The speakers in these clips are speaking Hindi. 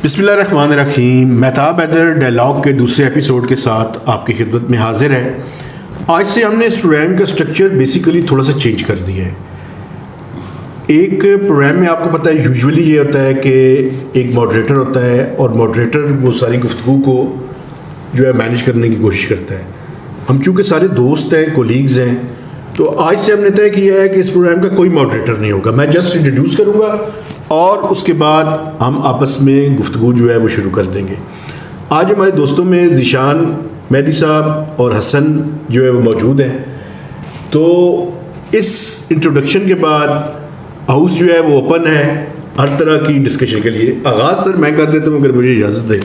बिस्मिल्लाहिर्रहमानिर्रहीम। मेहताब हैदर डायलॉग के दूसरे एपिसोड के साथ आपकी खिदमत में हाजिर है। आज से हमने इस प्रोग्राम का स्ट्रक्चर बेसिकली थोड़ा सा चेंज कर दिया है। एक प्रोग्राम में आपको पता है यूजुअली ये होता है कि एक मॉडरेटर होता है और मॉडरेटर वो सारी गुफ्तगू को जो है मैनेज करने की कोशिश करता है। हम चूँकि सारे दोस्त हैं, कोलीग्स हैं, तो आज से हमने तय किया है कि इस प्रोग्राम का कोई मॉडरेटर नहीं होगा। मैं जस्ट इंट्रोड्यूस करूँगा और उसके बाद हम आपस में गुफ्तगू जो है वो शुरू कर देंगे। आज हमारे दोस्तों में ज़ीशान, मेहदी साहब और हसन जो है वो मौजूद हैं। तो इस इंट्रोडक्शन के बाद हाउस जो है वो ओपन है हर तरह की डिस्कशन के लिए। आगाज़ सर मैं कर देता हूँ अगर मुझे इजाज़त दें।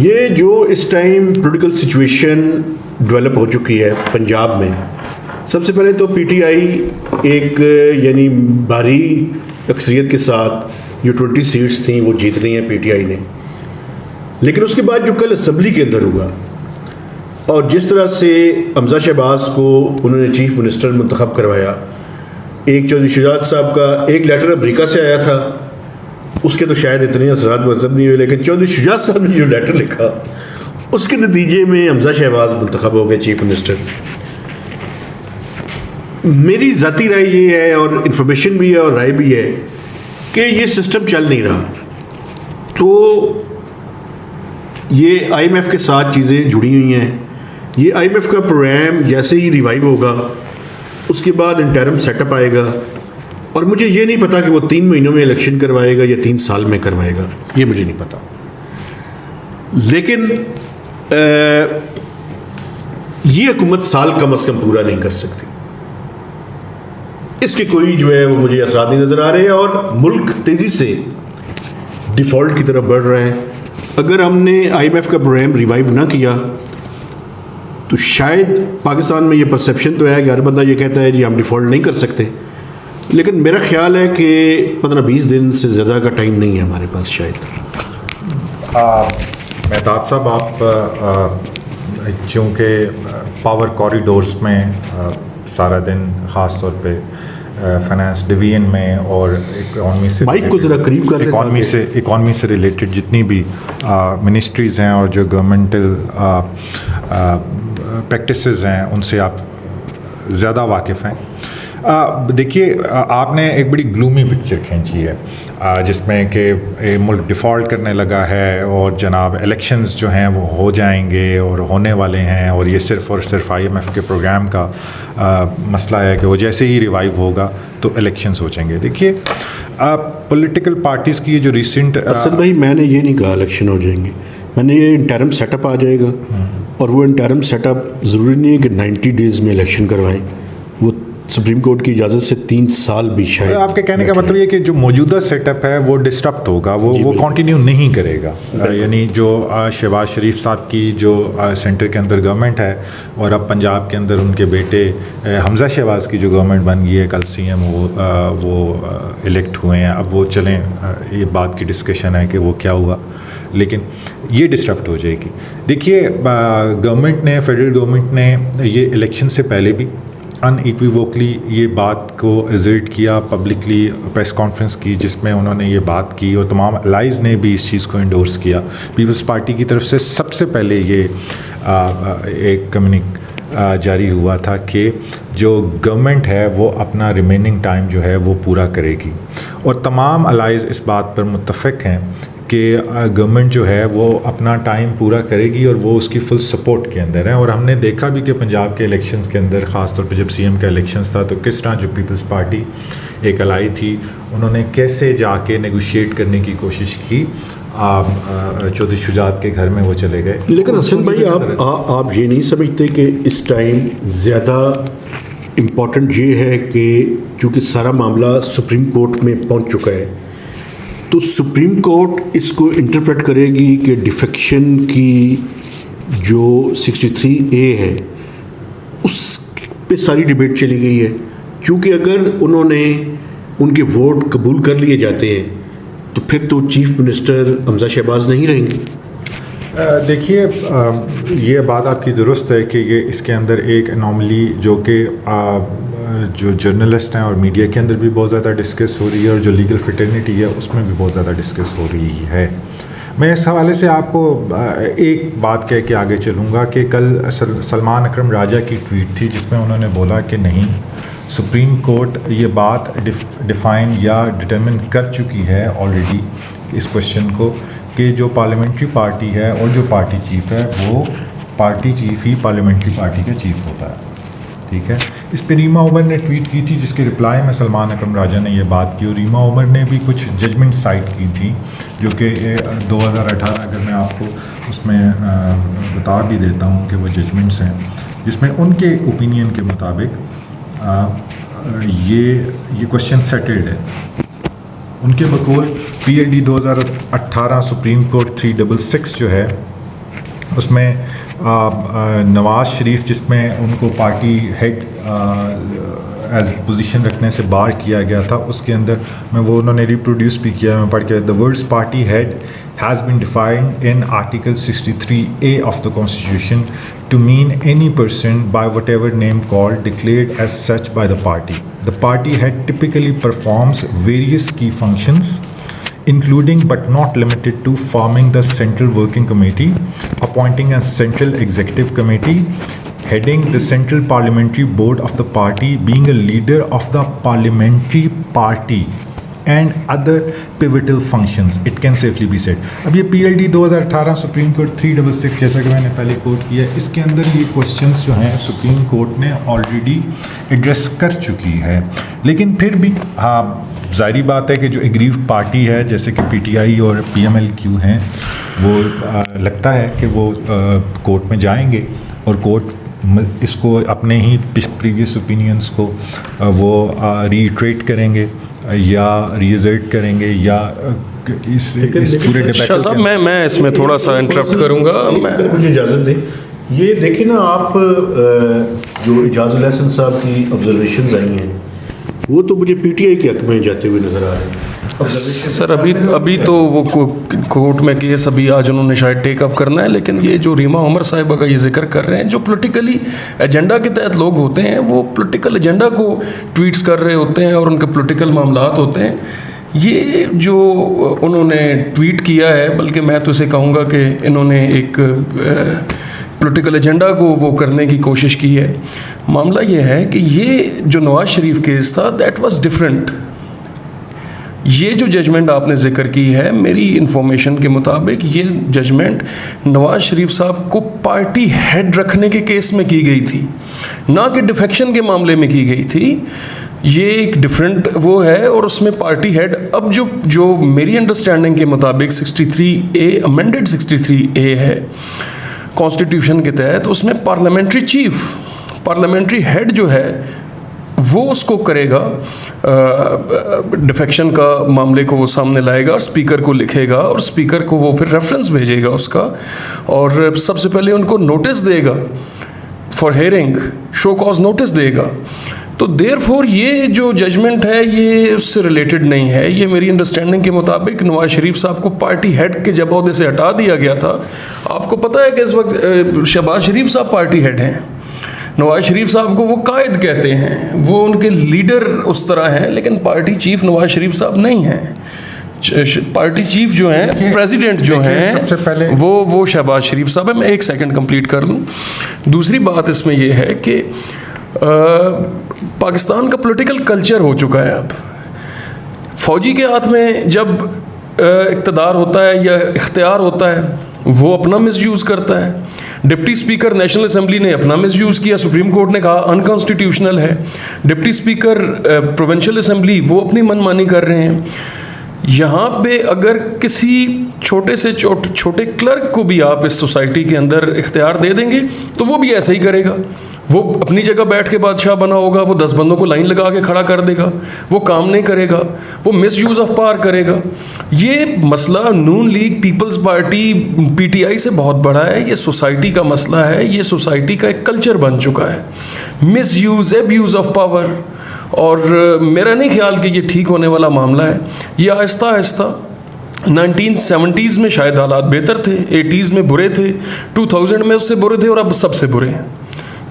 ये जो इस टाइम पॉलिटिकल सिचुएशन डेवलप हो चुकी है पंजाब में, सबसे पहले तो पीटीआई एक यानी भारी अक्सरियत के साथ जो 20 सीट्स थी वो जीत ली हैं पीटीआई ने। लेकिन उसके बाद जो कल असम्बली के अंदर हुआ और जिस तरह से हमजा शहबाज को उन्होंने चीफ मिनिस्टर मुंतखब करवाया, एक चौधरी शुजात साहब का एक लेटर अमरीका से आया था, उसके तो शायद इतने असरात मतलब नहीं हुए, लेकिन चौधरी शुजात साहब ने जो लेटर लिखा उसके नतीजे में हमजा शहबाज मुंतखब हो गए चीफ मिनिस्टर। मेरी ज़ाती राय ये है और इन्फॉर्मेशन भी है और राय भी है कि ये सिस्टम चल नहीं रहा। तो ये आईएमएफ के साथ चीज़ें जुड़ी हुई हैं। ये आईएमएफ का प्रोग्राम जैसे ही रिवाइव होगा उसके बाद इंटरम सेटअप आएगा और मुझे ये नहीं पता कि वो 3 महीनों में इलेक्शन करवाएगा या 3 साल में करवाएगा, ये मुझे नहीं पता। लेकिन ये हुकूमत साल कम अज़ कम पूरा नहीं कर सकती। इसके कोई जो है वो मुझे असरात नहीं नज़र आ रहे हैं और मुल्क तेज़ी से डिफ़ॉल्ट की तरफ बढ़ रहा है। अगर हमने आईएमएफ का प्रोग्राम रिवाइव ना किया तो शायद पाकिस्तान में ये परसेप्शन तो है कि हर बंदा ये कहता है जी हम डिफ़ॉल्ट नहीं कर सकते, लेकिन मेरा ख्याल है कि 15-20 दिन से ज़्यादा का टाइम नहीं है हमारे पास शायद। मेहताब साहब, आप चूँकि पावर कॉरिडोर्स में सारा दिन ख़ास तौर पे फाइनेंस डिवीजन में और इकॉनमी से माइक को ज़रा करीब कर इकॉनमी से रिलेटेड जितनी भी मिनिस्ट्रीज़ हैं और जो गवर्नमेंटल प्रैक्टिसेस हैं उनसे आप ज़्यादा वाकिफ़ हैं। देखिए, आपने एक बड़ी ग्लूमी पिक्चर खींची है जिसमें कि मुल्क डिफ़ॉल्ट करने लगा है और जनाब इलेक्शंस जो हैं वो हो जाएंगे और होने वाले हैं और ये सिर्फ़ और सिर्फ आईएमएफ के प्रोग्राम का मसला है कि वो जैसे ही रिवाइव होगा तो इलेक्शंस हो जाएंगे। देखिए, पॉलिटिकल पार्टीज़ की ये जो रिसेंट असल भाई मैंने ये नहीं कहा इलेक्शन हो जाएंगे, मैंने ये इंटरम सेटअप आ जाएगा और वो इंटरम सेटअप ज़रूरी नहीं है कि 90 डेज़ में इलेक्शन करवाएं। वो सुप्रीम कोर्ट की इजाज़त से 3 साल भी शायद। आपके कहने का मतलब ये कि जो मौजूदा सेटअप है वो डिस्टर्ब होगा, वो कंटिन्यू नहीं करेगा। यानी जो शहबाज शरीफ साहब की जो सेंटर के अंदर गवर्नमेंट है और अब पंजाब के अंदर उनके बेटे हमजा शहबाज की जो गवर्नमेंट बन गई है, कल सीएम वो इलेक्ट हुए हैं। अब वो चलें, ये बात की डिस्कशन है कि वो क्या हुआ, लेकिन ये डिस्टर्ब हो जाएगी। देखिए, गवर्नमेंट ने, फेडरल गवर्नमेंट ने ये इलेक्शन से पहले भी अनइक्विवोकली ये बात को एजर्ट किया, पब्लिकली प्रेस कॉन्फ्रेंस की जिसमें उन्होंने ये बात की और तमाम अलाइज ने भी इस चीज़ को इंडोर्स किया। पीपल्स पार्टी की तरफ से सबसे पहले ये एक कम्युनिक जारी हुआ था कि जो गवर्नमेंट है वो अपना रिमेनिंग टाइम जो है वो पूरा करेगी और तमाम अलाइज इस बात पर मुत्तफ़िक हैं कि गवर्नमेंट जो है वो अपना टाइम पूरा करेगी और वो उसकी फुल सपोर्ट के अंदर है। और हमने देखा भी कि पंजाब के इलेक्शंस के अंदर ख़ास तौर पे जब सीएम का इलेक्शंस था तो किस तरह जो पीपल्स पार्टी एक अलाई थी उन्होंने कैसे जाके नेगोशिएट करने की कोशिश की। चौधरी शुजात के घर में वो चले गए। लेकिन हसन भाई आप ये नहीं समझते कि इस टाइम ज़्यादा इम्पॉर्टेंट ये है कि चूँकि सारा मामला सुप्रीम कोर्ट में पहुँच चुका है तो सुप्रीम कोर्ट इसको इंटरप्रेट करेगी कि डिफेक्शन की जो 63A है उस पे सारी डिबेट चली गई है। क्योंकि अगर उन्होंने उनके वोट कबूल कर लिए जाते हैं तो फिर तो चीफ मिनिस्टर हमजा शहबाज नहीं रहेंगे। देखिए, ये बात आपकी दुरुस्त है कि ये इसके अंदर एक एनॉमली जो कि जो जर्नलिस्ट हैं और मीडिया के अंदर भी बहुत ज़्यादा डिस्कस हो रही है, और जो लीगल फ्रेटर्निटी है उसमें भी बहुत ज़्यादा डिस्कस हो रही है। मैं इस हवाले से आपको एक बात कह के आगे चलूँगा कि कल सलमान अकरम राजा की ट्वीट थी जिसमें उन्होंने बोला कि नहीं, सुप्रीम कोर्ट ये बात डिफ़ाइन या डिटरमिन कर चुकी है ऑलरेडी इस क्वेश्चन को कि जो पार्लियामेंट्री पार्टी है और जो पार्टी चीफ है वो पार्टी चीफ ही पार्लियामेंट्री पार्टी का चीफ होता है। ठीक है, इस पर रीमा उमर ने ट्वीट की थी जिसके रिप्लाई में सलमान अकरम राजा ने ये बात की, और रीमा उमर ने भी कुछ जजमेंट साइट की थी जो कि 2018, अगर मैं आपको उसमें बता भी देता हूँ कि वो जजमेंट्स हैं जिसमें उनके ओपिनियन के मुताबिक ये क्वेश्चन सेटल्ड है। उनके बकौल PLD 2018 सुप्रीम कोर्ट 366 जो है उसमें नवाज़ शरीफ, जिसमें उनको पार्टी हेड एज पोजीशन रखने से बाहर किया गया था, उसके अंदर मैं वो उन्होंने रिप्रोड्यूस भी किया, मैं पढ़ के, the words party head has been defined in article 63A of the constitution to mean any person by whatever name called declared as such by the party. The party head typically performs various key functions, including but not limited to forming the central working committee, appointing a central executive committee, heading the central parliamentary board of the party, being a leader of the parliamentary party and other pivotal functions, it can safely be said. अब ये PLD 2018 सुप्रीम कोर्ट 366 जैसा कि मैंने पहले कोट किया, इसके अंदर ये क्वेश्चंस जो हैं सुप्रीम कोर्ट ने ऑलरेडी एड्रेस कर चुकी है। लेकिन फिर भी हाँ, ज़ाहिरी बात है कि जो एग्रीव्ड पार्टी है जैसे कि PTI और PMLQ हैं, वो लगता है कि वो कोर्ट में जाएंगे और कोर्ट इसको अपने ही प्रीवियस ओपिनियंस को वो रीट्रेट करेंगे या रिजल्ट करेंगे या इस पूरे डिबेट। शाह साहब, मैं इसमें थोड़ा सा इंटरप्ट करूंगा। मुझे इजाज़त दें। ये देखिए ना, आप जो एजाज़ उल हसन साहब की ऑब्जर्वेशंस आई हैं वो तो मुझे PTI के हक में जाते हुए नज़र आ रहे हैं। सर अभी तो वो कोर्ट में केस अभी आज उन्होंने शायद टेकअप करना है, लेकिन ये जो रीमा उमर साहिबा का ये जिक्र कर रहे हैं, जो पॉलिटिकली एजेंडा के तहत लोग होते हैं वो पॉलिटिकल एजेंडा को ट्वीट्स कर रहे होते हैं और उनके पॉलिटिकल मामलात होते हैं। ये जो उन्होंने ट्वीट किया है, बल्कि मैं तो इसे कहूँगा कि इन्होंने एक पॉलिटिकल एजेंडा को वो करने की कोशिश की है। मामला ये है कि ये जो नवाज़ शरीफ केस था दैट वाज डिफरेंट। ये जो जजमेंट आपने जिक्र की है, मेरी इन्फॉर्मेशन के मुताबिक ये जजमेंट नवाज़ शरीफ साहब को पार्टी हेड रखने के केस में की गई थी, ना कि डिफेक्शन के मामले में की गई थी। ये एक डिफरेंट वो है, और उसमें पार्टी हेड अब जो मेरी अंडरस्टैंडिंग के मुताबिक 63A अमेंडेड 63A है कॉन्स्टिट्यूशन के तहत, उसमें पार्लियामेंट्री हेड जो है वो उसको करेगा, डिफेक्शन का मामले को वो सामने लाएगा और स्पीकर को लिखेगा, और स्पीकर को वो फिर रेफरेंस भेजेगा उसका, और सबसे पहले उनको नोटिस देगा for hearing, show cause notice देगा। तो देयरफॉर ये जो जजमेंट है ये उससे रिलेटेड नहीं है। ये मेरी अंडरस्टैंडिंग के मुताबिक नवाज शरीफ साहब को पार्टी हेड के जब ओहदे से हटा दिया गया था। आपको पता है कि इस वक्त शहबाज शरीफ साहब पार्टी हेड हैं, नवाज शरीफ साहब को वो कायद कहते हैं, वो उनके लीडर उस तरह हैं, लेकिन पार्टी चीफ नवाज शरीफ साहब नहीं हैं। पार्टी चीफ जो हैं, प्रेसिडेंट जो हैं, सबसे पहले वो शहबाज शरीफ साहब है। मैं एक सेकंड कंप्लीट कर लूँ। दूसरी बात इसमें यह है कि पाकिस्तान का पॉलिटिकल कल्चर हो चुका है अब। फौजी के हाथ में जब इक़्तिदार होता है या इख्तियार होता है, वो अपना मिसयूज़ करता है। डिप्टी स्पीकर नेशनल असेंबली ने अपना मिसयूज़ किया, सुप्रीम कोर्ट ने कहा अनकॉन्स्टिट्यूशनल है। डिप्टी स्पीकर प्रोविंशियल असेंबली वो अपनी मनमानी कर रहे हैं। यहाँ पे अगर किसी छोटे से छोटे क्लर्क को भी आप इस सोसाइटी के अंदर इख्तियार दे देंगे तो वो भी ऐसा ही करेगा। वो अपनी जगह बैठ के बादशाह बना होगा, वो 10 बंदों को लाइन लगा के खड़ा कर देगा, वो काम नहीं करेगा, वो मिस यूज़ ऑफ पावर करेगा। ये मसला नून लीग पीपल्स पार्टी PTI से बहुत बड़ा है। ये सोसाइटी का मसला है, ये सोसाइटी का एक कल्चर बन चुका है, miss use abuse of power. और मेरा नहीं ख्याल कि ये ठीक होने वाला मामला है। ये आहिस्ता आहिस्ता 1970s में शायद हालात बेहतर थे, 80s में बुरे थे, 2000 में उससे बुरे थे, और अब सबसे बुरे हैं।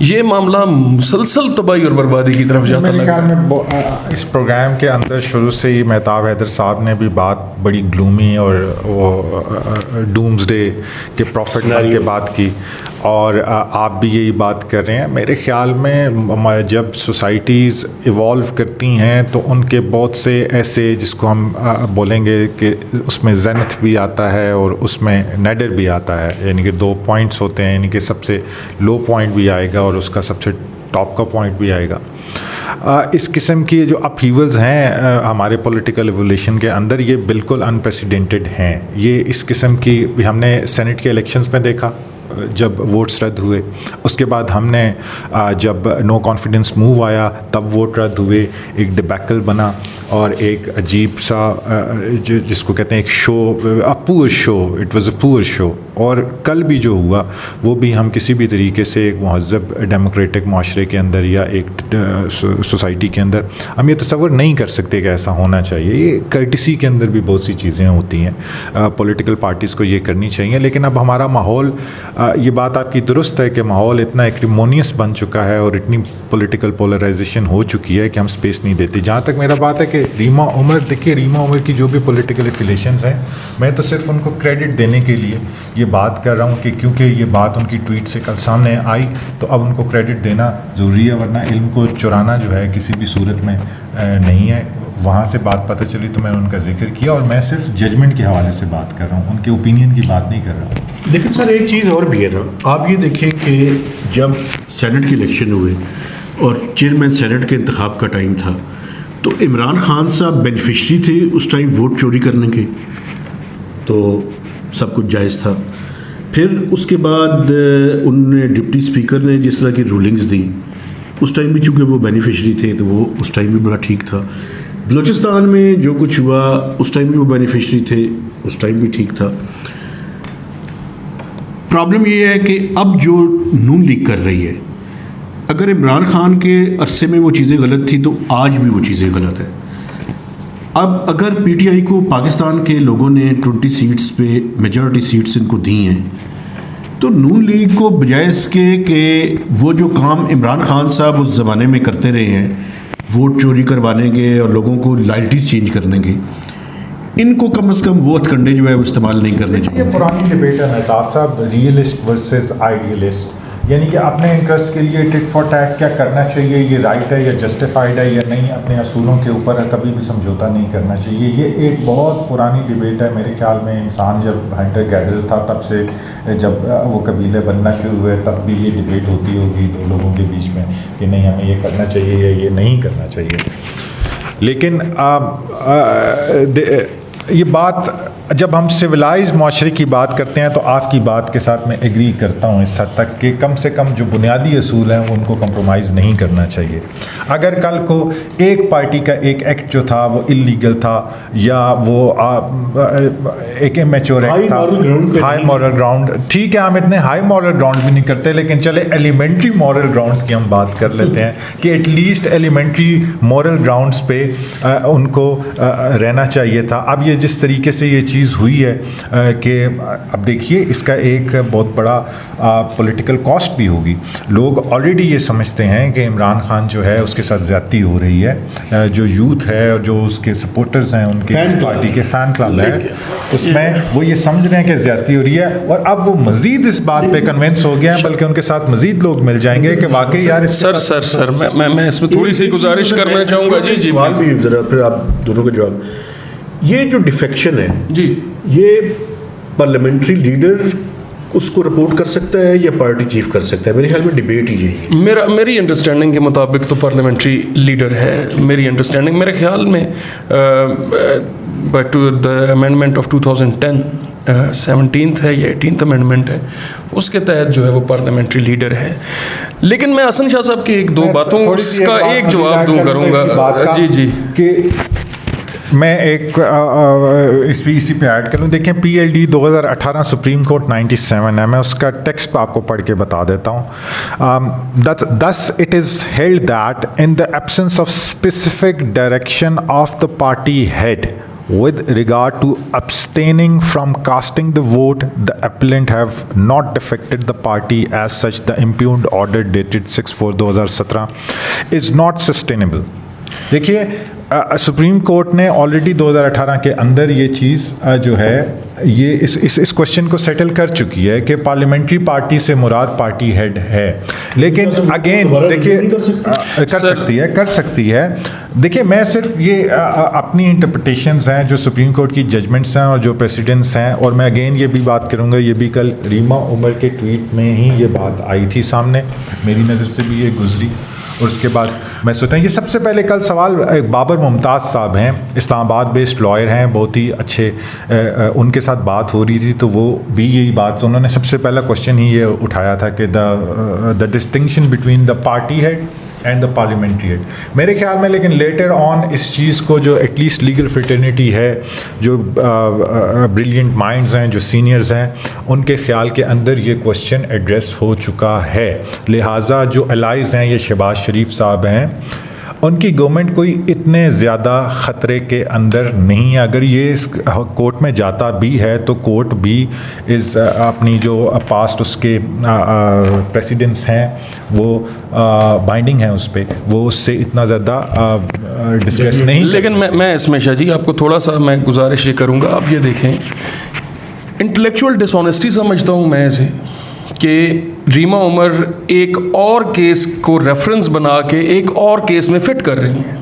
ये मामला मुसलसल तबाही और बर्बादी की तरफ जाता मेरे लग ख्याल रहा है। में इस प्रोग्राम के अंदर शुरू से ही मेहताब हैदर साहब ने भी बात बड़ी ग्लूमी और वो डूम्सडे के प्रॉफिट के बात की, और आप भी यही बात कर रहे हैं। मेरे ख्याल में जब सोसाइटीज़ इवॉल्व करती हैं तो उनके बहुत से ऐसे, जिसको हम बोलेंगे कि उसमें जेनथ भी आता है और उसमें नेडर भी आता है, यानी कि 2 पॉइंट्स होते हैं, यानी कि सबसे लो पॉइंट भी आएगा और उसका सबसे टॉप का पॉइंट भी आएगा। इस किस्म की जो अपहीवल्स हैं हमारे पॉलिटिकल एवोल्यूशन के अंदर, ये बिल्कुल अनप्रेसिडेंटेड हैं। ये इस किस्म की हमने सेनेट के इलेक्शंस में देखा जब वोट्स रद्द हुए, उसके बाद हमने जब नो कॉन्फिडेंस मूव आया तब वोट रद्द हुए, एक डिबैकल बना और एक अजीब सा जिसको कहते हैं एक show, a poor show, it was a poor show. और कल भी जो हुआ वो भी हम किसी भी तरीके से एक महज़ब डेमोक्रेटिक माशरे के अंदर या एक सोसाइटी के अंदर हम ये तसव्वुर नहीं कर सकते कि ऐसा होना चाहिए। ये कर्टिसी के अंदर भी बहुत सी चीज़ें होती हैं, पॉलिटिकल पार्टीज़ को ये करनी चाहिए। लेकिन अब हमारा माहौल, ये बात आपकी दुरुस्त है कि माहौल इतना एक्रिमोनियस बन चुका है और इतनी पॉलिटिकल पोलराइजेशन हो चुकी है कि हम स्पेस नहीं देते। जहाँ तक मेरा बात है कि रीमा उमर, देखिए रीमा उमर की जो भी पॉलिटिकल एफिलिएशंस हैं, मैं तो सिर्फ उनको क्रेडिट देने के लिए ये बात कर रहा हूँ कि क्योंकि ये बात उनकी ट्वीट से कल सामने आई तो अब उनको क्रेडिट देना ज़रूरी है, वरना इल्म को चुराना जो है किसी भी सूरत में नहीं है। वहाँ से बात पता चली तो मैंने उनका जिक्र किया, और मैं सिर्फ जजमेंट के हवाले से बात कर रहा हूँ, उनके ओपिनियन की बात नहीं कर रहा हूँ। लेकिन सर एक चीज़ और भी है ना, आप ये देखें कि जब सेनेट के इलेक्शन हुए और चेयरमैन सेनेट के इंतखाब का टाइम था, तो इमरान खान साहब बेनिफिशरी थे उस टाइम वोट चोरी करने के, तो सब कुछ जायज़ था। फिर उसके बाद उन्होंने डिप्टी स्पीकर ने जिस तरह की रूलिंग्स दी, उस टाइम भी चूँकि वो बेनिफिशरी थे तो वो उस टाइम भी बड़ा ठीक था। बलूचिस्तान में जो कुछ हुआ उस टाइम भी वो बेनिफिशरी थे, उस टाइम भी ठीक था। प्रॉब्लम ये है कि अब जो नून लीग कर रही है, अगर इमरान खान के अरसे में वो चीज़ें गलत थी तो आज भी वो चीज़ें गलत है। अब अगर पीटीआई को पाकिस्तान के लोगों ने 20 सीट्स पे मेजॉरिटी सीट्स इनको दी हैं, तो नून लीग को बजाय इसके कि वो जो काम इमरान खान साहब उस ज़माने में करते रहे हैं, वोट चोरी करवाने के और लोगों को लॉयल्टीज़ चेंज करने के, इनको कम से कम वो हथकंडे जो है वो इस्तेमाल नहीं करने चाहिए। ये पुरानी डिबेट है मेहताब साहब, रियलिस्ट वर्सेस आइडियलिस्ट, यानी कि अपने इंटरेस्ट के लिए टिट फॉर टैट क्या करना चाहिए, ये राइट है या जस्टिफाइड है या नहीं, अपने असूलों के ऊपर कभी भी समझौता नहीं करना चाहिए। ये एक बहुत पुरानी डिबेट है। मेरे ख्याल में इंसान जब हंटर गैदरर था तब से, जब वो कबीले बनना शुरू हुए तब भी ये डिबेट होती होगी दो लोगों के बीच में कि नहीं हमें ये करना चाहिए या ये नहीं करना चाहिए। लेकिन ये बात जब हम सिविलाइज माशरे की बात करते हैं तो आपकी बात के साथ मैं एग्री करता हूँ इस हद तक कि कम से कम जो बुनियादी असूल हैं वो उनको कंप्रोमाइज़ नहीं करना चाहिए। अगर कल को एक पार्टी का एक एक्ट जो था वो इलीगल था या वो एक इमेच्योर एक्ट था, हाई मॉरल ग्राउंड, ठीक है हम इतने हाई मॉरल ग्राउंड भी नहीं करते, लेकिन चले एलिमेंट्री मॉरल ग्राउंड्स की हम बात कर लेते हैं कि एटलीस्ट एलिमेंट्री मॉरल ग्राउंड्स पे उनको रहना चाहिए था। अब ये जिस तरीके से ये चीज़ हुई है कि अब देखिए इसका एक बहुत बड़ा पॉलिटिकल कॉस्ट भी होगी। लोग ऑलरेडी ये समझते हैं कि इमरान खान जो है उसके साथ ज़्यादती हो रही है। जो यूथ है और जो उसके सपोर्टर्स हैं, उनके पार्टी के फ़ैन क्लब है, उसमें वो ये समझ रहे हैं कि ज़्यादती हो रही है, और अब वो मज़ीद इस बात पे कन्विंस हो गया है, बल्कि उनके साथ मज़ीद लोग मिल जाएंगे कि वाकई यार सर मैं इसमें थोड़ी सी गुजारिश करना चाहूँगा। जी सवाल भी ज़रा फिर आप दोनों का जवाब। ये जो डिफेक्शन है जी, ये पार्लियामेंट्री लीडर उसको रिपोर्ट कर सकता है या पार्टी चीफ कर सकता है? मेरे ख्याल में डिबेट ही यही है। मेरी अंडरस्टैंडिंग के मुताबिक तो पार्लियामेंट्री लीडर है। मेरी अंडरस्टैंडिंग मेरे ख्याल में but the amendment of 2010 17th है या 18th अमेंडमेंट है, उसके तहत जो है वो पार्लियामेंट्री लीडर है। लेकिन मैं हसन शाह साहब की एक दो बातों का एक जवाब दूँ करूँगा। जी जी कि मैं एक इसी पे ऐड कर लूँ। देखें PLD 2018 सुप्रीम कोर्ट 97 है, मैं उसका टेक्स्ट आपको पढ़ के बता देता हूँ। Thus it is held that in the absence of specific direction of the party head with regard to abstaining from casting the vote, the appellant have not defected the party as such. The impugned order dated 6/4/2017 is not sustainable. देखिए सुप्रीम कोर्ट ने ऑलरेडी 2018 के अंदर ये चीज़ जो है ये इस क्वेश्चन को सेटल कर चुकी है कि पार्लियामेंट्री पार्टी से मुराद पार्टी हेड है, लेकिन अगेन देखिए कर सकती है। देखिए मैं सिर्फ ये अपनी इंटरप्रिटेशंस हैं जो सुप्रीम कोर्ट की जजमेंट्स हैं और जो प्रेसिडेंट्स हैं, और मैं अगेन ये भी बात करूँगा, ये भी कल रीमा उमर के ट्वीट में ही ये बात आई थी सामने, मेरी नज़र से भी ये गुजरी, और उसके बाद मैं सोचता हूँ ये सबसे पहले कल सवाल बाबर मुमताज़ साहब हैं, इस्लामाबाद बेस्ड लॉयर हैं, बहुत ही अच्छे, उनके साथ बात हो रही थी तो वो भी यही बात, उन्होंने सबसे पहला क्वेश्चन ही ये उठाया था कि the distinction between the party head and the parliamentary head. मेरे ख्याल में लेकिन लेटर ऑन इस चीज़ को जो एटलीस्ट लीगल फ्रेटर्निटी है, जो ब्रिलियंट माइंड्स हैं, जो सीनियर्स हैं, उनके ख्याल के अंदर ये क्वेश्चन एड्रेस हो चुका है। लिहाजा जो एलाइज हैं, ये शहबाज शरीफ साहब हैं, उनकी गवर्नमेंट कोई इतने ज़्यादा ख़तरे के अंदर नहीं है। अगर ये कोर्ट में जाता भी है तो कोर्ट भी अपनी जो पास्ट उसके प्रेसिडेंट्स हैं वो बाइंडिंग है उस पर, वो उससे इतना ज़्यादा डिस्कस नहीं। लेकिन मैं इसमें शाह जी आपको थोड़ा सा मैं गुजारिश ये करूँगा, आप ये देखें, इंटेलेक्चुअल डिसऑनेस्टी समझता हूँ मैं इसे, कि रीमा उमर एक और केस को रेफरेंस बना के एक और केस में फिट कर रही हैं।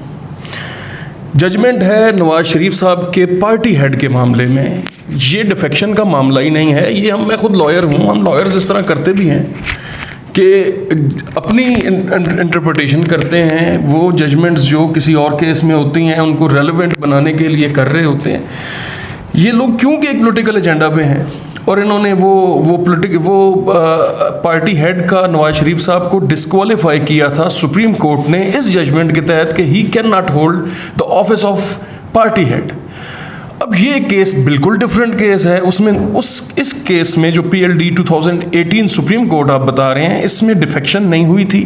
जजमेंट है नवाज शरीफ साहब के पार्टी हेड के मामले में, ये डिफेक्शन का मामला ही नहीं है। ये मैं खुद लॉयर हूँ, हम लॉयर्स इस तरह करते भी हैं कि अपनी इंटरप्रिटेशन करते हैं, वो जजमेंट्स जो किसी और केस में होती हैं उनको रेलेवेंट बनाने के लिए कर रहे होते हैं। ये लोग क्योंकि एक पॉलिटिकल एजेंडा पे हैं और इन्होंने वो पार्टी हेड का नवाज शरीफ साहब को डिस्क्वालीफाई किया था सुप्रीम कोर्ट ने इस जजमेंट के तहत कि he can not hold the office of party head. अब ये केस बिल्कुल डिफरेंट केस है, उसमें इस केस में जो PLD 2018 सुप्रीम कोर्ट आप बता रहे हैं, इसमें डिफेक्शन नहीं हुई थी।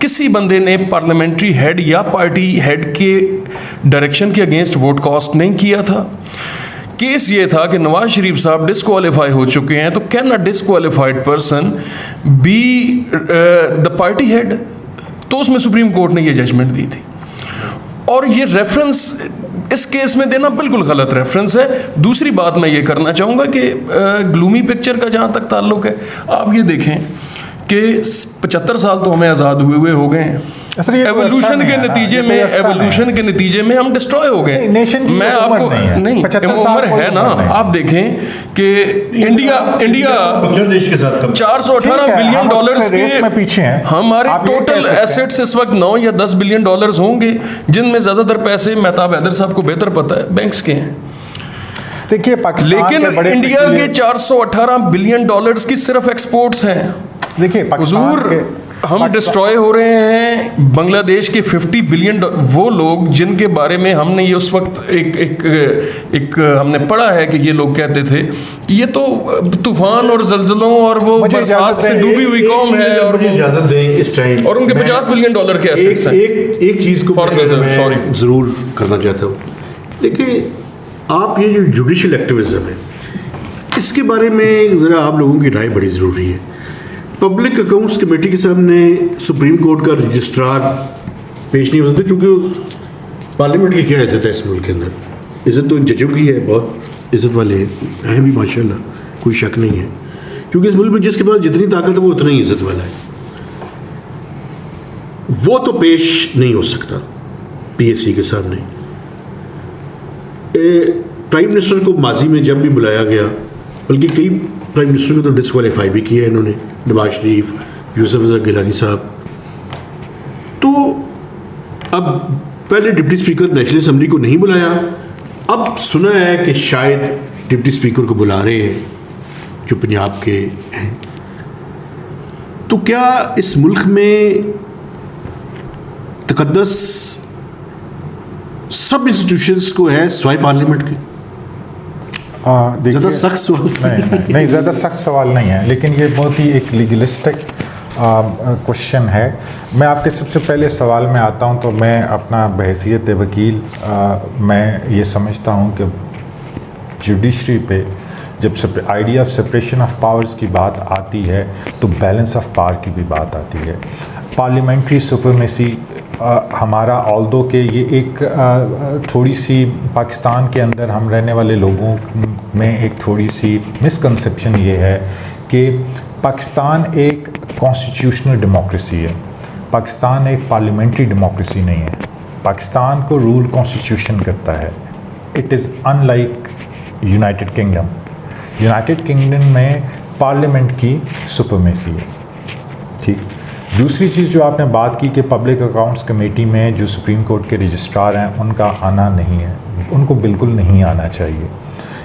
किसी बंदे ने पार्लियामेंट्री हेड या पार्टी हेड के डायरेक्शन के अगेंस्ट वोट कास्ट नहीं किया था। केस ये था कि नवाज शरीफ साहब डिस्क्वालीफाई हो चुके हैं, तो can a disqualified person be the party head, तो उसमें सुप्रीम कोर्ट ने ये जजमेंट दी थी। और ये रेफरेंस इस केस में देना बिल्कुल गलत रेफरेंस है। दूसरी बात मैं ये करना चाहूँगा कि ग्लूमी पिक्चर का जहाँ तक ताल्लुक है, आप ये देखें कि 75 साल तो हमें आज़ाद हुए हो गए हैं। एवोल्यूशन के नतीजे में हम डिस्ट्रॉय हो गए। मैं आपको नहीं उम्र है ना, आप देखें कि इंडिया बांग्लादेश के साथ 418 बिलियन डॉलर्स के पीछे हैं। हमारे टोटल एसेट्स इस वक्त 9 या 10 बिलियन डॉलर्स होंगे, जिनमें ज़्यादातर पैसे मेहताब हैदर साहब को बेहतर पता है बैंक्स के हैं। देखिए लेकिन इंडिया के 418 बिलियन डॉलर्स की सिर्फ एक्सपोर्ट्स हैं। देखिए हम डिस्ट्रॉय हो रहे हैं। बांग्लादेश के 50 बिलियन वो लोग जिनके बारे में हमने ये उस वक्त एक हमने पढ़ा है कि ये लोग कहते थे कि ये तो तूफान और जलजलों और वो बरसात से डूबी हुई कौम है, और मुझे इजाजत दें इस टाइम, और उनके 50 बिलियन डॉलर के एसेट्स हैं। एक चीज़ को मैं ज़रूर करना चाहता हूँ। देखिए आप ये जो जुडिशल एक्टिविज्म है, इसके बारे में ज़रा आप लोगों की राय बड़ी ज़रूरी है। पब्लिक अकाउंट्स कमेटी के सामने सुप्रीम कोर्ट का रजिस्ट्रार पेश नहीं हो सकते, क्योंकि पार्लियामेंट की क्या इज़्ज़त है इस मुल्क के अंदर। इज़्ज़त तो इन जजों की है, बहुत इज़्ज़त वाले हैं भी माशाल्लाह, कोई शक नहीं है, क्योंकि इस मुल्क में जिसके पास जितनी ताकत है वो उतना ही इज़्ज़त वाला है। वो तो पेश नहीं हो सकता PSC के सामने। प्राइम मिनिस्टर को माजी में जब भी बुलाया गया, बल्कि कई प्राइम मिनिस्टर को तो डिस्क्वालीफाई भी किया इन्होंने, नवाज शरीफ, यूसुफ रज़ा गिलानी साहब। तो अब पहले डिप्टी स्पीकर नेशनल असेंबली को नहीं बुलाया, अब सुना है कि शायद डिप्टी स्पीकर को बुला रहे हैं जो पंजाब के हैं। तो क्या इस मुल्क में तकद्दस सब इंस्टीट्यूशंस को है सिवाय पार्लियामेंट के? ज़्यादा सख्त सवाल नहीं, ज़्यादा सख्त सवाल नहीं है, लेकिन ये बहुत ही एक लीगलिस्टिक क्वेश्चन है। मैं आपके सबसे पहले सवाल में आता हूं तो मैं अपना बहैसियत वकील मैं ये समझता हूं कि जुडिशरी पे जब idea of separation of powers की बात आती है तो बैलेंस ऑफ पावर की भी बात आती है। पार्लियामेंट्री सुपरमेसी हमारा ऑल्दो के ये एक थोड़ी सी पाकिस्तान के अंदर हम रहने वाले लोगों में एक थोड़ी सी मिसकंसेप्शन ये है कि पाकिस्तान एक कॉन्स्टिट्यूशनल डेमोक्रेसी है, पाकिस्तान एक पार्लियामेंट्री डेमोक्रेसी नहीं है। पाकिस्तान को रूल कॉन्स्टिट्यूशन करता है। It is unlike United kingdom. United kingdom में पार्लियामेंट की सुपरमेसी है। ठीक। दूसरी चीज़ जो आपने बात की कि पब्लिक अकाउंट्स कमेटी में जो सुप्रीम कोर्ट के रजिस्ट्रार हैं उनका आना नहीं है, उनको बिल्कुल नहीं आना चाहिए।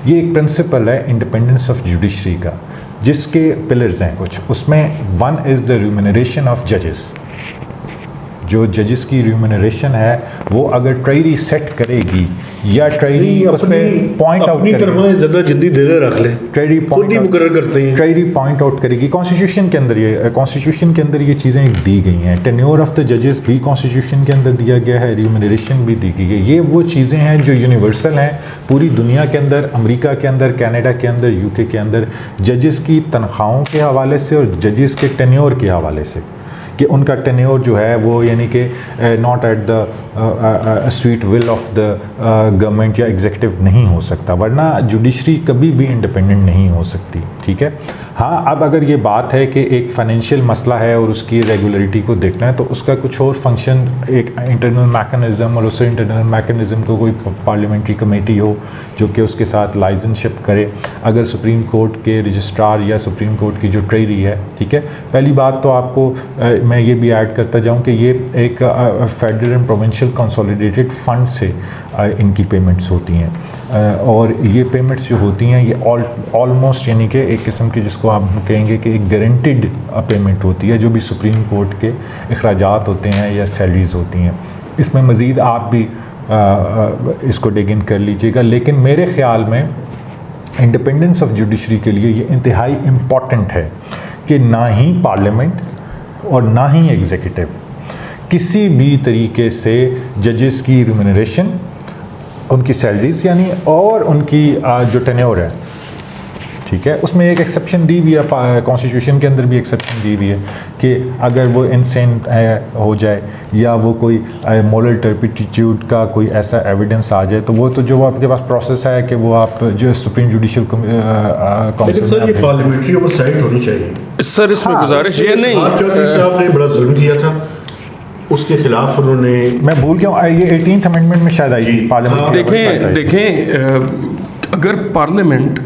ये एक प्रिंसिपल है इंडिपेंडेंस ऑफ जुडिशरी का, जिसके पिलर्स हैं कुछ, उसमें one is the remuneration of जजेस। जो जजेस की रिम्यूनरेशन है वो अगर ट्रेजरी सेट करेगी या ट्रेजरी उस पर पॉइंट आउट करेगी, ज़्यादा जिद्दी दे रख ले, ट्रेजरी खुद ही मुकर्रर करते हैं, ट्रेजरी पॉइंट आउट करेगी। कॉन्स्टिट्यूशन के अंदर ये चीज़ें दी गई हैं। टेन्योर ऑफ द जजेस भी कॉन्स्टिट्यूशन के अंदर दिया गया है, रिम्यूनरेशन भी दी गई है। ये वो चीज़ें हैं जो यूनिवर्सल हैं पूरी दुनिया के अंदर, अमेरिका के अंदर, कनाडा के अंदर, यूके के अंदर, जजेस की तनख्वाहों के हवाले से और जजेस के टेन्योर के हवाले से कि उनका टेन्योर जो है वो यानी कि not at the sweet will of the government या एग्जीक्यूटिव नहीं हो सकता, वरना जुडिशरी कभी भी इंडिपेंडेंट नहीं हो सकती। ठीक है। हाँ, अब अगर ये बात है कि एक फाइनेंशियल मसला है और उसकी रेगुलरिटी को देखना है तो उसका कुछ और फंक्शन, एक इंटरनल मैकेनिज़्म, और उस इंटरनल मैकेनिज़्म को कोई पार्लियामेंट्री कमेटी हो जो कि उसके साथ लाइसेंसशिप करे। अगर सुप्रीम कोर्ट के रजिस्ट्रार या सुप्रीम कोर्ट की जो ट्रेजरी है, ठीक है, पहली बात तो आपको मैं ये भी ऐड करता जाऊँ कि ये एक federal and provincial consolidated fund से इनकी पेमेंट्स होती हैं, और ये पेमेंट्स जो होती हैं ये ऑलमोस्ट यानी कि एक किस्म की, जिसको आप कहेंगे कि एक गारंटीड पेमेंट होती है, जो भी सुप्रीम कोर्ट के अखराजात होते हैं या सैलरीज होती हैं। इसमें मज़ीद आप भी इसको डिग इन कर लीजिएगा। लेकिन मेरे ख़्याल में इंडिपेंडेंस ऑफ जुडिशरी के लिए ये इंतहाई इम्पॉर्टेंट है कि ना ही पार्लियामेंट और ना ही एग्जीक्यूटिव किसी भी तरीके से जजेस की रिम्यूनरेशन, उनकी सैलरीज यानी, और उनकी जो टेन्योर है, ठीक है, उसमें एक एक्सेप्शन दी हुई है, कॉन्स्टिट्यूशन के अंदर भी एक्सेप्शन दी हुई है कि अगर वो इंसेन हो जाए या वो कोई मोरल टर्पिट्यूड का कोई ऐसा एविडेंस आ जाए तो वो तो जो आपके पास प्रोसेस है कि वो आप जो सुप्रीम जुडिशियल लेकिन सर ये पार्लियामेंट्री ओवरसाइट होनी चाहिए सर। इसमें गुजारिश ये नहीं, चौधरी साहब ने बड़ा जुल्म किया था, उसके खिलाफ उन्होंने, मैं भूल गया ये 18th अमेंडमेंट में शायद आई थी पार्लियामेंट। देखें अगर पार्लियामेंट,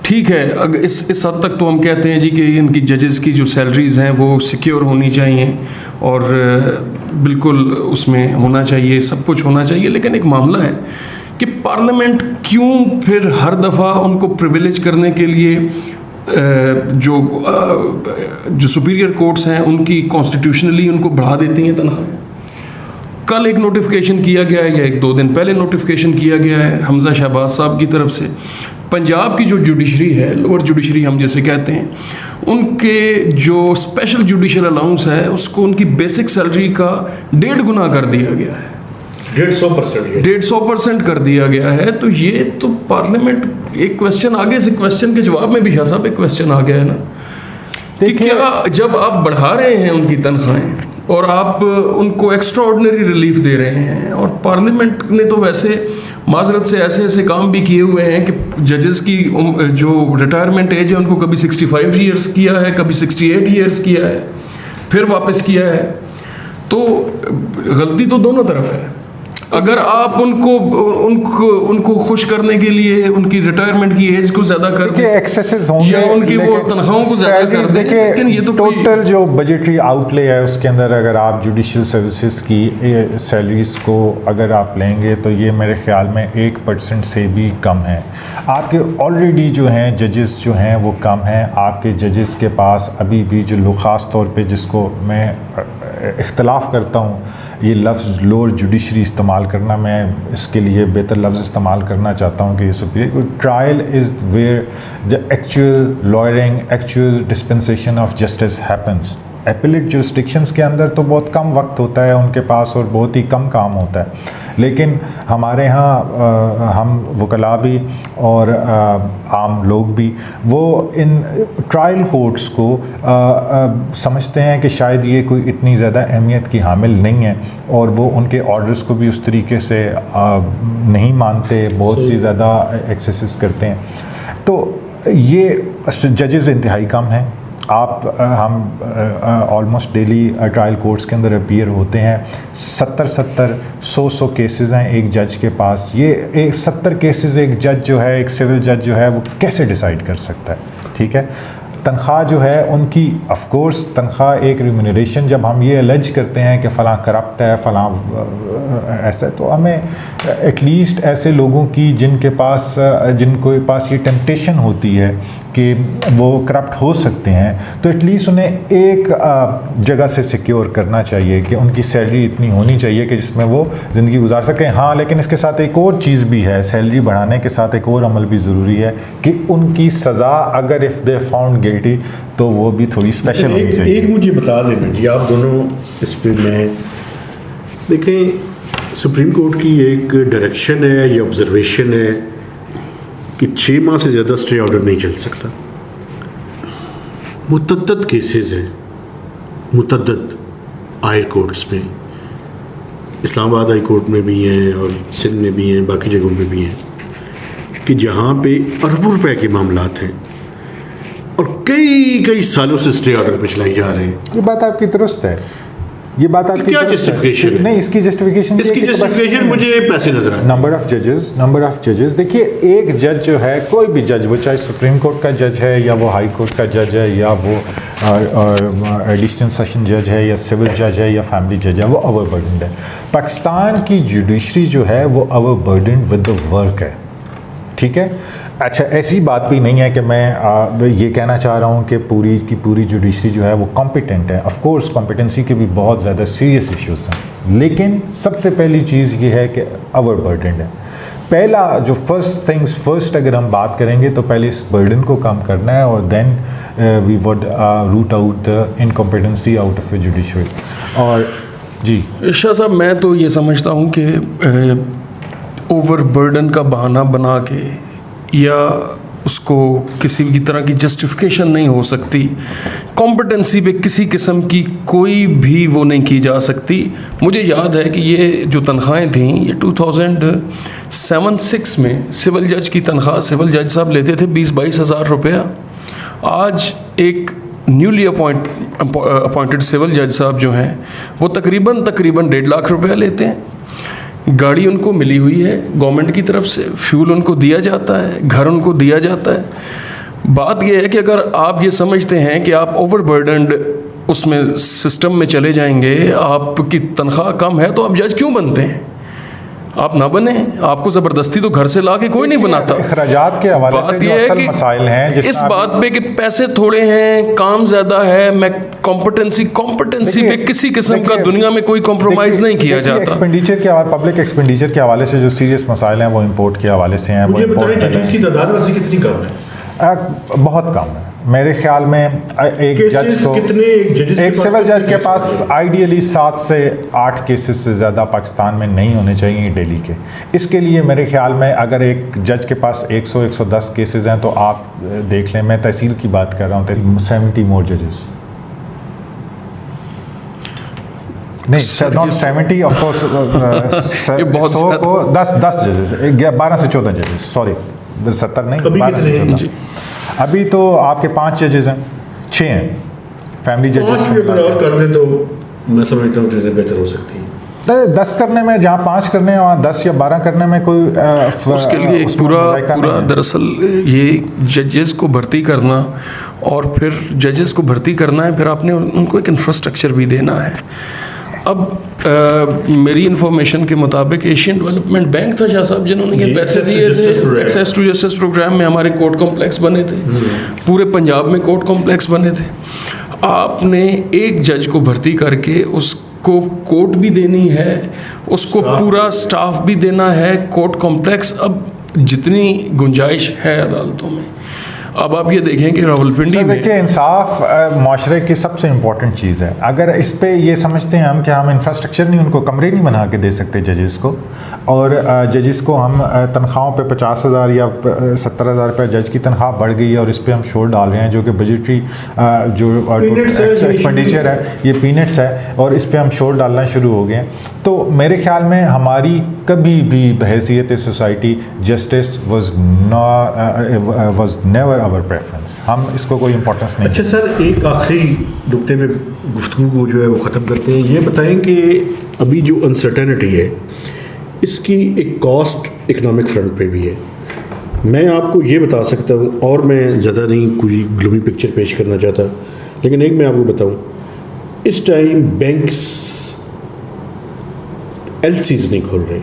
ठीक है, अगर इस हद तक तो हम कहते हैं जी कि इनकी जजेस की जो सैलरीज हैं वो सिक्योर होनी चाहिए और बिल्कुल उसमें होना चाहिए, सब कुछ होना चाहिए। लेकिन एक मामला है कि पार्लियामेंट क्यों फिर हर दफ़ा उनको प्रिविलेज करने के लिए जो सुपीरियर कोर्ट्स हैं उनकी कॉन्स्टिट्यूशनली उनको बढ़ा देती हैं तनख्वाह। कल एक नोटिफिकेशन किया गया है या 1-2 दिन पहले नोटिफिकेशन किया गया है हमजा शहबाज साहब की तरफ से, पंजाब की जो जुडिशरी है, लोअर जुडिशरी हम जैसे कहते हैं, उनके जो स्पेशल जुडिशल अलाउंस है उसको उनकी बेसिक सैलरी का 1.5 गुना कर दिया गया है, 150% कर दिया गया है। तो ये तो पार्लियामेंट, एक क्वेश्चन आगे से क्वेश्चन के जवाब में भी शाह एक क्वेश्चन आ गया है ना कि क्या जब आप बढ़ा रहे हैं उनकी तनख्वाहें और आप उनको एक्स्ट्रा ऑर्डिनरी रिलीफ दे रहे हैं, और पार्लियामेंट ने तो वैसे माजरत से ऐसे ऐसे काम भी किए हुए हैं कि जजेस की जो रिटायरमेंट एज है उनको कभी 65 ईयर्स किया है, कभी 68 ईयर्स किया है, फिर वापस किया है। तो गलती तो दोनों तरफ है। अगर आप उनको खुश करने के लिए उनकी रिटायरमेंट की एज को ज़्यादा कर दें एक्सेसेस होंगे या उनकी वो तनख्वाहों को ज़्यादा कर दें, लेकिन ये तो टोटल जो बजटरी आउटले है उसके अंदर अगर आप जुडिशियल सर्विसेज की सैलरीज को अगर आप लेंगे तो ये मेरे ख्याल में 1% से भी कम है। आपके ऑलरेडी जो हैं जजेस जो हैं वो कम हैं। आपके जजेस के पास अभी भी जो लोग, ख़ास तौर पे जिसको मैं इख्तलाफ करता हूँ, ये लफ्ज़ लोअर जुडिशरी इस्तेमाल करना, मैं इसके लिए बेहतर लफ्ज़ इस्तेमाल करना चाहता हूँ कि ये superior trial is where the actual lawyering, actual dispensation of justice happens. Appellate jurisdictions के अंदर तो बहुत कम वक्त होता है उनके पास और बहुत ही कम काम होता है, लेकिन हमारे यहाँ हम वकला भी और आम लोग भी वो इन ट्रायल कोर्ट्स को समझते हैं कि शायद ये कोई इतनी ज़्यादा अहमियत की हामिल नहीं है, और वो उनके ऑर्डर्स को भी उस तरीके से नहीं मानते, बहुत सी ज़्यादा एक्सेसेस करते हैं। तो ये जजेस इंतहाई कम हैं। हम ऑलमोस्ट डेली ट्रायल कोर्ट्स के अंदर अपीयर होते हैं, 70-100 केसेस हैं एक जज के पास। ये 70 केसेस एक जज जो है, एक सिविल जज जो है, वो कैसे डिसाइड कर सकता है? ठीक है, तनख्वाह जो है उनकी, ऑफ कोर्स तनख्वाह एक रिम्यूनरेशन, जब हम ये एलिज करते हैं कि फ़लाँ करप्ट है, फ़लाँ ऐसा, तो हमें एटलीस्ट ऐसे लोगों की जिनके पास ये टेम्पटेशन होती है कि वो करप्ट हो सकते हैं, तो एटलीस्ट उन्हें एक जगह से सिक्योर करना चाहिए कि उनकी सैलरी इतनी होनी चाहिए कि जिसमें वो ज़िंदगी गुजार सकें। हाँ, लेकिन इसके साथ एक और चीज़ भी है, सैलरी बढ़ाने के साथ एक और अमल भी ज़रूरी है कि उनकी सज़ा अगर इफ़ दे फाउंड गिल्टी तो वो भी थोड़ी स्पेशल होनी चाहिए। एक मुझे बता देना जी, आप दोनों इस पर मैं देखें, सुप्रीम कोर्ट की एक डायरेक्शन है या ऑब्जर्वेशन है कि 6 माह से ज़्यादा स्टे ऑर्डर नहीं चल सकता। मुतअद्दिद केसेस हैं, मुतअद्दिद हायर कोर्ट्स में, इस्लामाबाद हाई कोर्ट में भी हैं और सिंध में भी हैं, बाकी जगहों में भी हैं, कि जहाँ पे अरबों रुपए के मामलात हैं और कई सालों से स्टे ऑर्डर पे चलाई जा रहे हैं। ये बात आपकी दुरुस्त है, ये बात आपकी क्या जस्टिफिकेशन है? नहीं, इसकी जस्टिफिकेशन मुझे पैसे नजर आते हैं। नंबर ऑफ जजेस देखिए, एक जज जो है, कोई भी जज, वो चाहे सुप्रीम कोर्ट का जज है या वो हाई कोर्ट का जज है या वो एडिशनल सेशन जज है या सिविल जज है या फैमिली जज है, वो ओवरबर्डन्ड है। पाकिस्तान की जुडिशरी जो है वो ओवरबर्डन्ड विद द वर्क है। ठीक है, अच्छा, ऐसी बात भी नहीं है कि मैं ये कहना चाह रहा हूँ कि पूरी की पूरी जुडिशरी जो है वो कॉम्पिटेंट है। ऑफ कोर्स कॉम्पिटेंसी के भी बहुत ज़्यादा सीरियस इश्यूज हैं, लेकिन सबसे पहली चीज़ ये है कि ओवरबर्डन्ड है। पहला जो फर्स्ट थिंग्स फर्स्ट अगर हम बात करेंगे तो पहले इस बर्डन को कम करना है और then we would root out the incompetency out of a judiciary. और जी शाह साहब, मैं तो ये समझता हूँ कि ओवरबर्डन का बहाना बना के या उसको किसी भी तरह की जस्टिफिकेशन नहीं हो सकती, कॉम्पिटेंसी पे किसी किस्म की कोई भी वो नहीं की जा सकती। मुझे याद है कि ये जो तनख्वाहें थीं, ये 2007-6 में सिविल जज की तनख्वाह सिविल जज साहब लेते थे 20-22 हज़ार रुपया। आज एक न्यूली अपॉइंटेड सिविल जज साहब जो हैं वो तकरीबन 1.5 लाख रुपया लेते हैं। गाड़ी उनको मिली हुई है गवर्नमेंट की तरफ से, फ्यूल उनको दिया जाता है, घर उनको दिया जाता है। बात यह है कि अगर आप ये समझते हैं कि आप ओवरबर्डन्ड उसमें सिस्टम में चले जाएंगे, आपकी तनख्वाह कम है, तो आप जज क्यों बनते हैं? आप ना बने, आपको ज़बरदस्ती तो घर से ला के कोई नहीं बनाता। अखराजात के हवाले से जो असल मसाइल हैं, इस बात पे कि पैसे थोड़े हैं, काम ज़्यादा है, मैं कॉम्पिटेंसी पे किसी किस्म का दुनिया में कोई कॉम्प्रोमाइज़ नहीं किया जाता। एक्सपेंडिचर के हवाले, पब्लिक एक्सपेंडिचर के हवाले से जो सीरियस मसाइल हैं वो इंपोर्ट के हवाले से हैं। मुझे बताएं, जजेस की तादाद वैसे कितनी कम है? बहुत कम है मेरे ख्याल में। एक जज को, एक सिविल जज के पास आइडियली 7 से 8 केसेस से ज़्यादा पाकिस्तान में नहीं होने चाहिए डेली के। इसके लिए मेरे ख्याल में अगर एक जज के पास 100-110 केसेस हैं तो आप देख लें, मैं तहसील की बात कर रहा हूँ, 70 मोर जजेस नहीं, नॉट 70 ऑफ कोर्स, 100 को 10 जजेस, 12 से 14 जजेस, सॉरी 70 नहीं, 12 से 14। अभी तो आपके 5 जजेस हैं, 6 हैं फैमिली जजेस। अगर और कर दें तो मैं समझता हूँ चीज़ें बेहतर हो सकती हैं। 10 करने में, जहाँ 5 करने हैं वहाँ 10 या 12 करने में कोई उसके लिए एक पूरा दरअसल ये जजेस को भर्ती करना और फिर जजेस को भर्ती करना है, फिर आपने उनको एक इंफ्रास्ट्रक्चर भी देना है। अब मेरी इन्फॉर्मेशन के मुताबिक एशियन डेवलपमेंट बैंक था शाह साहब जिन्होंने ये पैसे दिए थे। एक्सेस टू जस्टिस प्रोग्राम में हमारे कोर्ट कॉम्प्लेक्स बने थे, पूरे पंजाब में कोर्ट कॉम्प्लेक्स बने थे। आपने एक जज को भर्ती करके उसको कोर्ट भी देनी है, उसको पूरा स्टाफ भी देना है, कोर्ट कॉम्प्लेक्स। अब जितनी गुंजाइश है अदालतों में, अब आप ये देखें कि रावलपिंडी में देखिए इंसाफ माशरे की सबसे इम्पोर्टेंट चीज़ है। अगर इस पे ये समझते हैं हम कि हम इंफ्रास्ट्रक्चर नहीं, उनको कमरे नहीं बना के दे सकते जजेस को, और जजेस को हम तनख्वाहों पे 50,000 या 70,000 रुपये जज की तनख्वाह बढ़ गई है और इस पे हम शोर डाल रहे हैं, जो कि बजटरी जो एक्सपेंडिचर है ये पीनट्स है, और इस पे हम शोर डालना शुरू हो गए हैं। तो मेरे ख्याल में हमारी कभी भी बहैसियत society justice was never our preference, हम इसको कोई इंपॉर्टेंस नहीं। अच्छा सर, एक आखिरी नुक्ते में गुफ्तगू को जो है वो ख़त्म करते हैं। ये बताएं कि अभी जो अनसर्टेनिटी है इसकी एक कॉस्ट इकोनॉमिक फ्रंट पे भी है। मैं आपको ये बता सकता हूँ, और मैं ज़्यादा नहीं कोई ग्लूमी पिक्चर पेश करना चाहता, लेकिन एक मैं आपको बताऊँ, इस टाइम बैंक्स LCs नहीं खोल रहे।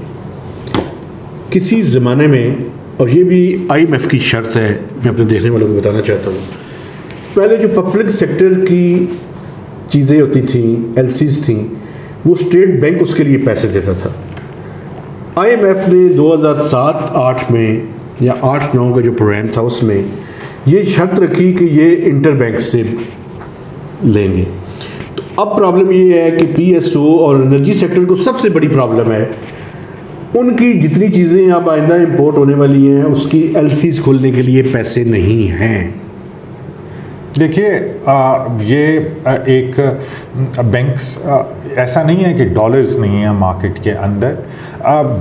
किसी ज़माने में, और ये भी IMF की शर्त है, मैं अपने देखने वालों को बताना चाहता हूँ, पहले जो पब्लिक सेक्टर की चीज़ें होती थी, LCs थी, वो स्टेट बैंक उसके लिए पैसे देता था। IMF ने 2007-8 में या 8-9 का जो प्रोग्राम था उसमें ये शर्त रखी कि ये इंटर बैंक से लेंगे। तो अब प्रॉब्लम ये है कि PSO और एनर्जी सेक्टर को सबसे बड़ी प्रॉब्लम है, उनकी जितनी चीज़ें अब आइंदा इंपोर्ट होने वाली हैं उसकी LCs खोलने के लिए पैसे नहीं हैं। देखिए ये एक बैंक्स ऐसा नहीं है कि डॉलर्स नहीं है मार्केट के अंदर,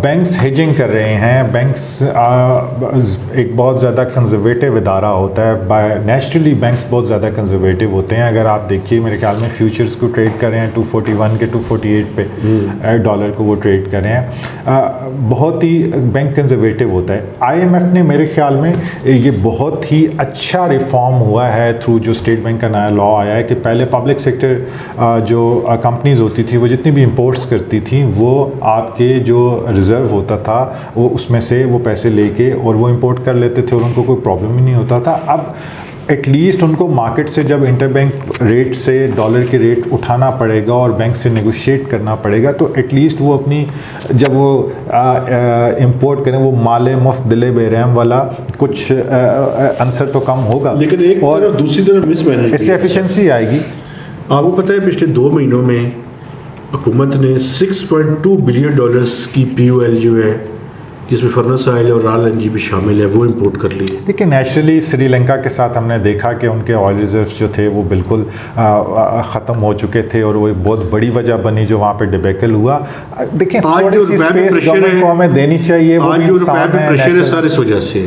बैंक्स हेजिंग कर रहे हैं। बैंक्स एक बहुत ज़्यादा कंजर्वेटिव इदारा होता है, बाय नेचुरली बैंक्स बहुत ज़्यादा कंजर्वेटिव होते हैं। अगर आप देखिए मेरे ख्याल में फ्यूचर्स को ट्रेड कर रहे हैं 241 के 248 पे डॉलर को वो ट्रेड कर रहे हैं, बहुत ही बैंक कंजर्वेटिव होता है। IMF ने मेरे ख्याल में ये बहुत ही अच्छा रिफॉर्म हुआ है थ्रू जो स्टेट बैंक का नया लॉ आया है कि पहले पब्लिक सेक्टर जो कंपनीज होती थी वो जितनी भी इंपोर्ट्स करती थी वो आपके जो रिज़र्व होता था वो उसमें से वो पैसे लेके और वो इंपोर्ट कर लेते थे और उनको कोई प्रॉब्लम ही नहीं होता था। अब एटलीस्ट उनको मार्केट से जब इंटरबैंक रेट से डॉलर के रेट उठाना पड़ेगा और बैंक से नेगोशिएट करना पड़ेगा, तो एटलीस्ट वो अपनी जब वो इंपोर्ट करें वो माले मुफ्त दिले बेरहम वाला कुछ आंसर तो कम होगा। लेकिन एक और दूसरी तरफ मिसमैनेज, इससे एफिशिएंसी आएगी। आपको पता है पिछले 2 महीनों में हुकूमत ने $6.2 बिलियन की POL जो है, जिसमें फर्नेस ऑयल और राल LNG भी शामिल है, वो इंपोर्ट कर लिए। देखिए नेचुरली श्रीलंका के साथ हमने देखा कि उनके ऑयल रिजर्व्स जो थे वो बिल्कुल ख़त्म हो चुके थे और वो एक बहुत बड़ी वजह बनी जो वहाँ पे डिबेकल हुआ। देखिए आज जो रुपए पे प्रेशर है, हमें देनी चाहिए, आज जो रुपए पे प्रेशर है सर इस वजह से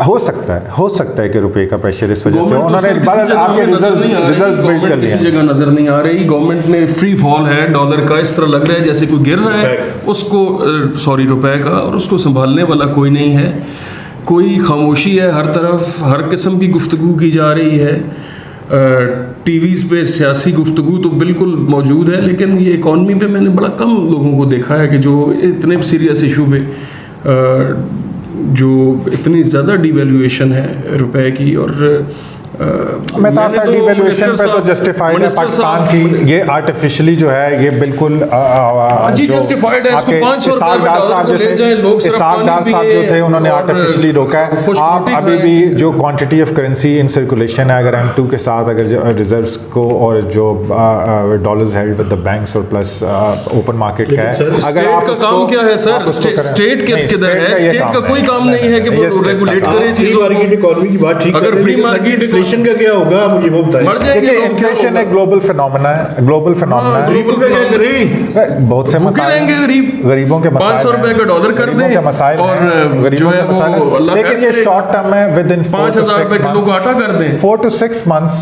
हो सकता है कि रुपए का प्रेशर इस वजह से उन्होंने आपके रिजर्व बिल्ड कर लिया। किसी जगह नजर नहीं आ रही, गवर्नमेंट में फ्री फॉल है डॉलर का, इस तरह लग रहा है जैसे कोई गिर रहा है उसको, सॉरी रुपए का, और उसको संभालने वाला कोई नहीं है। कोई खामोशी है, हर तरफ हर किस्म की गुफ्तगू की जा रही है। टीवीज़ पे सियासी गुफ्तगू तो बिल्कुल मौजूद है, लेकिन ये इकॉनमी पे मैंने बड़ा कम लोगों को देखा है कि जो इतने सीरियस इशू पे जो इतनी ज़्यादा डिवैल्यूएशन है रुपए की, और डिवैल्यूएशन पे तो जस्टिफाइड है पाकिस्तान की ये आर्टिफिशियली जो है ये बिल्कुल जी जस्टिफाइड है। इसको 500 रुपए ले जाए लोग, साहब जो थे उन्होंने आर्टिफिशियली रोका है। आप अभी भी जो quantity of currency in circulation है, अगर M2 के साथ अगर रिजर्व्स को और जो dollars held with the banks और प्लस ओपन मार्केट का है, अगर आपका काम क्या है सर, स्टेट किधर है? स्टेट का कोई काम नहीं है कि वो रेगुलेट करे चीजों को। इकोनॉमी की बात ठीक है, अगर फ्री मार्केट इन्फ्लेशन का क्या होगा मुझे वो बताइए। मर जाएंगे लोग। इन्फ्लेशन एक ग्लोबल फिनोमेना है, ग्लोबल फिनोमेना है। गरीबों का क्या करें? बहुत से मसाइल रहेंगे, गरीबों के मसाइल 500 रुपए का डॉलर कर दें और जो है वो, लेकिन ये शॉर्ट टर्म है, विद इन 5,000 रुपए किलो का आटा कर दें। 4 to 6 months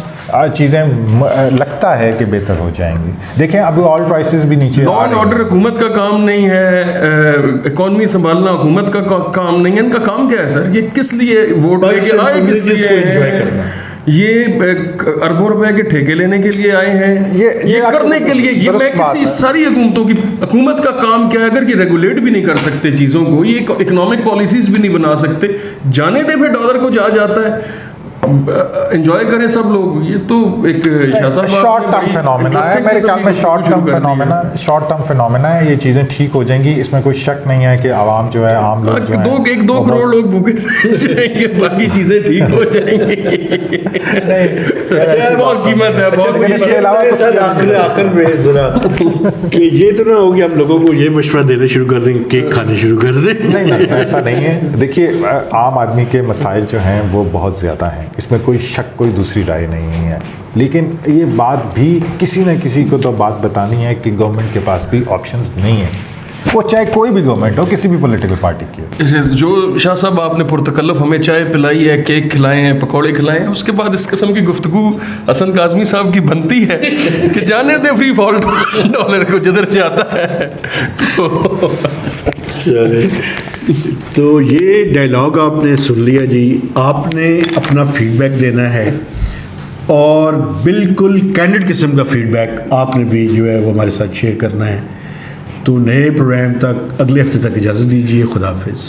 चीजें लगता है कि बेहतर हो जाएंगी। देखें अभी ऑयल प्राइसेस भी नीचे, लॉ एंड ऑर्डर हुकूमत का काम नहीं है, इकॉनमी संभालना हुकूमत का काम नहीं है। इनका काम क्या है सर? ये किस लिए वोट लेके आए, किस लिए ये अरबों रुपए के ठेके लेने के लिए आए हैं, ये करने के लिए? ये मैं किसी सारी हुकूमतों की, हुकूमत का काम क्या है? अगर ये रेगुलेट भी नहीं कर सकते चीज़ों को, ये इकोनॉमिक पॉलिसीज भी नहीं बना सकते, जाने दे फिर डॉलर को जा जाता है। एंजॉय करें सब लोग, ये तो एक शाह साहब शॉर्ट टर्म फिनोमेना है, मेरे ख्याल में शॉर्ट टर्म फिनोमेना है, ये चीज़ें ठीक हो जाएंगी, इसमें कोई शक नहीं है कि आवाम जो है, आम लोग जो है, 1-2 करोड़ लोग भूखे रह जाएंगे, बाकी चीजें ठीक हो जाएंगी। बहुत कीमत है, बहुत इसके अलावा आखिर में जरा कि ये तो ना होगी हम लोगों को ये मशवरा देना शुरू कर देंगे, केक खाने शुरू कर दें। नहीं, ऐसा नहीं है। देखिए, आम आदमी के मसाइल जो हैं वो बहुत ज़्यादा हैं, इसमें कोई शक, कोई दूसरी राय नहीं है, लेकिन ये बात भी किसी न किसी को तो बात बतानी है कि गवर्नमेंट के पास भी ऑप्शंस नहीं है, वो चाहे कोई भी गवर्नमेंट हो, किसी भी पॉलिटिकल पार्टी की। जो शाह साहब आपने पुरतकल्लफ हमें चाय पिलाई है, केक खिलाए हैं, पकौड़े खिलाए हैं, उसके बाद इस किस्म की गुफ्तगू हसन काज़मी साहब की बनती है कि जाने दे फ्री फॉल डॉलर को जिधर से आता है। तो ये डायलॉग आपने सुन लिया जी, आपने अपना फीडबैक देना है और बिल्कुल कैंडिड किस्म का फीडबैक आपने भी जो है वो हमारे साथ शेयर करना है। तो नए प्रोग्राम तक, अगले हफ्ते तक इजाज़त दीजिए। खुदा हाफिज़।